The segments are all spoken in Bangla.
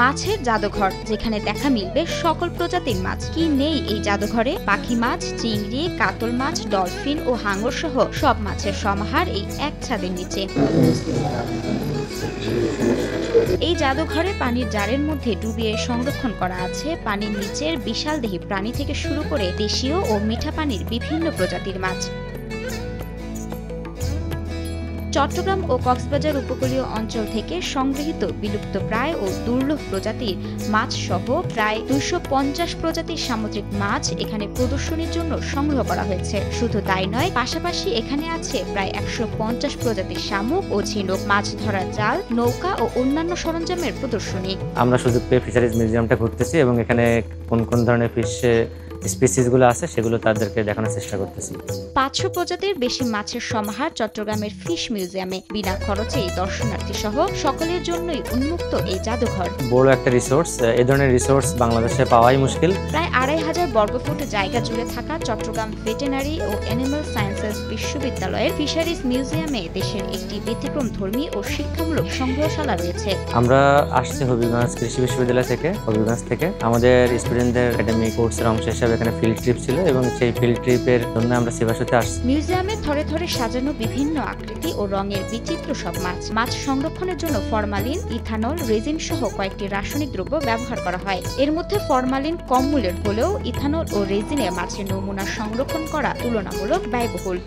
মাছের জাদুঘর, যেখানে দেখা মিলবে সকল প্রজাতির মাছ। কি নেই এই জাদুঘরে? পাখি মাছ, চিংড়ি, কাতল মাছ, ডলফিন ও হাঙর সহ সব মাছের সমাহার এই এক ছাদের নিচে। এই জাদুঘরে পানির জারের মধ্যে ডুবিয়ে সংরক্ষণ করা আছে পানির নিচের বিশালদেহী প্রাণী থেকে শুরু করে দেশীয় ও মিঠা পানির বিভিন্ন প্রজাতির মাছ। চট্টগ্রাম ও কক্সবাজার উপকূলীয় অঞ্চল থেকে সংগৃহীত বিলুপ্তপ্রায় ও দুর্লভ প্রজাতির মাছ সহ প্রায় 250 প্রজাতির সামুদ্রিক মাছ এখানে প্রদর্শনীর জন্য সংগ্রহ করা হয়েছে। শুধু তাই নয়, পাশাপাশি এখানে আছে প্রায় 150 প্রজাতির শামুক ও ঝিনুক, মাছ ধরার জাল, নৌকা ও অন্যান্য সরঞ্জামের প্রদর্শনী। আমরা সুযোগ পেয়ে ফিশারিজ মিউজিয়ামটা ঘুরতেছি এবং এখানে কোন কোন ধরনের ফিশ স্পিসিসগুলো আছে সেগুলো তাদেরকে দেখানোর চেষ্টা করতেছি। 500 প্রজাতির বেশি মাছের সমাহার চট্টগ্রামের ফিশ মিউজিয়ামে। বিনা খরচেই দর্শনার্থী সহ সকলের জন্যই উন্মুক্ত এই জাদুঘর। বড় একটা রিসোর্স, এই ধরনের রিসোর্স বাংলাদেশে পাওয়াই মুশকিল। প্রায় 2500 বর্গফুট জায়গা জুড়ে থাকা চট্টগ্রাম ভেটেরিনারি ও অ্যানিমাল সায়েন্সেস বিশ্ববিদ্যালয়ের ফিশারিজ মিউজিয়ামে দেশের একটি ব্যতিক্রমধর্মী ও শিক্ষামূলক সংগ্রহশালা রয়েছে। আমরা আসছি হবিগঞ্জ কৃষি বিশ্ববিদ্যালয় থেকে। হবিগঞ্জ থেকে আমাদের স্টুডেন্টদের একাডেমিক কোর্সের অংশ হিসেবে এখানে ফিল্ড ট্রিপ ছিল এবং সেই ফিল্ড ট্রিপের জন্য আমরা সেবাসুতে আসছি। মিউজিয়ামে থরে থরে সাজানো বিভিন্ন আকৃতি ও রঙের বিচিত্র সব মাছ। মাছ সংরক্ষণের জন্য ফরমালিন, ইথানল, রেজিন সহ কয়েকটি রাসায়নিক দ্রব্য ব্যবহার করা হয়। এর মধ্যে ফরমালিন কম মূল্যের হলেও ইথানল ও রেজিনে মাছের নমুনা সংরক্ষণ করা তুলনামূলক ব্যয়বহুল।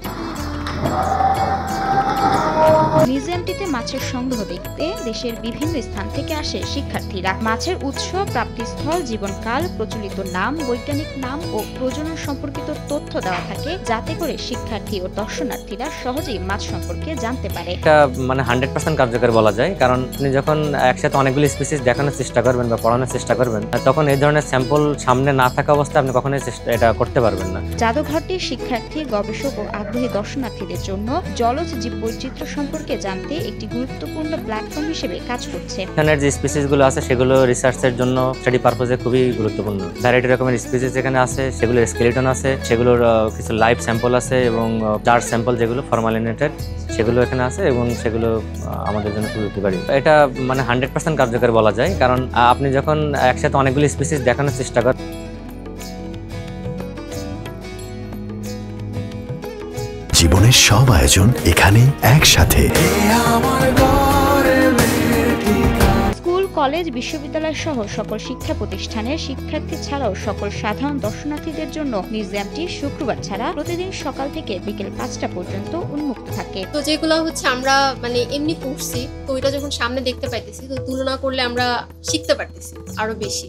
মিউজিয়ামটিতে মাছের সংগ্রহ দেখতে দেশের বিভিন্ন স্থান থেকে আসে শিক্ষার্থীরা। মাছের উৎস, প্রাপ্তিস্থল, জীবনকাল, প্রচলিত নাম, বৈজ্ঞানিক নাম ও প্রজনন সম্পর্কিত তথ্য দেওয়া থাকে, যাতে করে শিক্ষার্থী ও দর্শনার্থীরা সহজেই মাছ সম্পর্কে জানতে পারে। এটা 100% কার্যকর বলা যায়, কারণ আপনি যখন একসাথে অনেকগুলো স্পিসিস দেখানোর চেষ্টা করবেন বা পড়ানোর চেষ্টা করবেন, তখন এই ধরনের স্যাম্পল সামনে না থাকা অবস্থায় আপনি কখনোই এটা করতে পারবেন না। জাদুঘরটি শিক্ষার্থী, গবেষক ও আগ্রহী দর্শনার্থীদের জন্য জলজ জীববৈচিত্র্য সম্পর্কে জানতে একটি গুরুত্বপূর্ণ প্ল্যাটফর্ম হিসেবে কাজ করছে। এখানের যে স্পিসিসগুলো আছে সেগুলো রিসার্চের জন্য, স্টাডি পারপোজে খুবই গুরুত্বপূর্ণ। ভ্যারাইটি রকমের স্পিসিস এখানে আছে, সেগুলোর স্কেলিটন আছে, সেগুলোর কিছু লাইভ স্যাম্পল আছে এবং জার স্যাম্পল যেগুলো ফরমালিনেটেড সেগুলো এখানে আছে এবং সেগুলো আমাদের জন্য খুবই উপকারী। এটা 100% কার্যকর বলা যায়, কারণ আপনি যখন একসাথে অনেকগুলো স্পিসিস দেখানোর চেষ্টা করেন। জীবনের সব আয়োজন এখানে একসাথে। স্কুল, কলেজ, বিশ্ববিদ্যালয় সহ সকল শিক্ষা প্রতিষ্ঠানের শিক্ষার্থী ছাড়াও সকল সাধারণ দর্শনার্থীদের জন্য মিউজিয়ামটি শুক্রবার ছাড়া প্রতিদিন সকাল থেকে বিকেল 5টা পর্যন্ত উন্মুক্ত থাকে। তো যেগুলো আমরা এমনি পড়ছি, তো ওইটা যখন সামনে দেখতে পাইতেছি, তো তুলনা করলে আমরা শিখতে পারতেছি আরো বেশি।